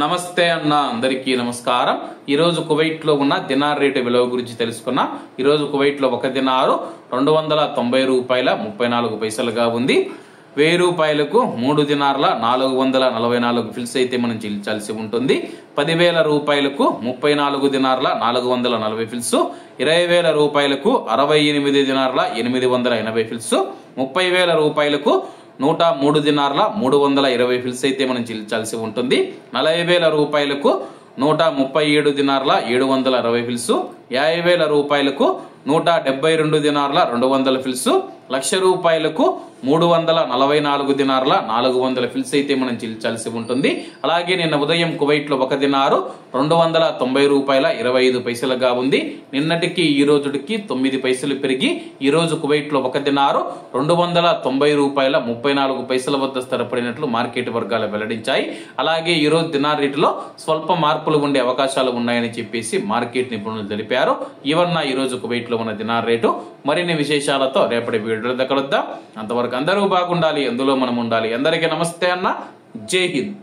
నమస్తే అన్న అందరికీ నమస్కారం। ఈ రోజు కువైట్ లో ఉన్న దినార్ రేటు విలువ గురించి తెలుసుకున్నాం। ఈ రోజు కువైట్ లో ఒక దినారు 290 రూపాయల 34 పైసలుగా ఉంది। 1000 రూపాయలకు 3 దినార్ల 444 ఫిల్స్ అయితే మనం చెల్లించాల్సి ఉంటుంది। 10,000 రూపాయలకు 34 దినార్ల 440 ఫిల్స్, 20,000 రూపాయలకు 68 దినార్ల 880 ఫిల్స్, 30,000 రూపాయలకు 103 దినార్ల 320 ఫిల్స్ అయితే మనం చెల్లించాల్సి ఉంటుంది। 40,000 రూపాయలకు 137 దినార్ల 760 ఫిల్స్, 50,000 రూపాయలకు 172 దినార్ల 200 ఫిల్స్, 1,00,000 రూపాయలకు 344 దినార్ల 400 ఫిల్స్ అయితే మనం చెల్లించాల్సి ఉంటుంది। అలాగే నిన్న ఉదయం కువైట్ లో ఒక దినారు 290 రూపాయల 25 పైసలుగా ఉంది। నిన్నటికి ఈ రోజుకి 9 పైసలు పెరిగి ఈ రోజు కువైట్ లో ఒక దినారు 290 రూపాయల 34 పైసల వద్ద స్థిరపడినట్లు మార్కెట్ వర్గాలు వెల్లడించాయి। అలాగే ఈ రోజు దినార్ రేటులో స్వల్ప మార్పులు ఉండే అవకాశాలు ఉన్నాయని చెప్పేసి మార్కెట్ నిపుణులు తెలిపారు। ఇవన్న ఈ రోజు కువైట్ లో ఉన్న దినార్ రేటు। మరిన్ని విశేషాలతో రేపటి వీడియోలో కలుద్దాం। అంతవరకు అందరూ బాగుండాలి, అందులో మనం ఉండాలి। అందరికీ నమస్తే అన్న, జై హింద్।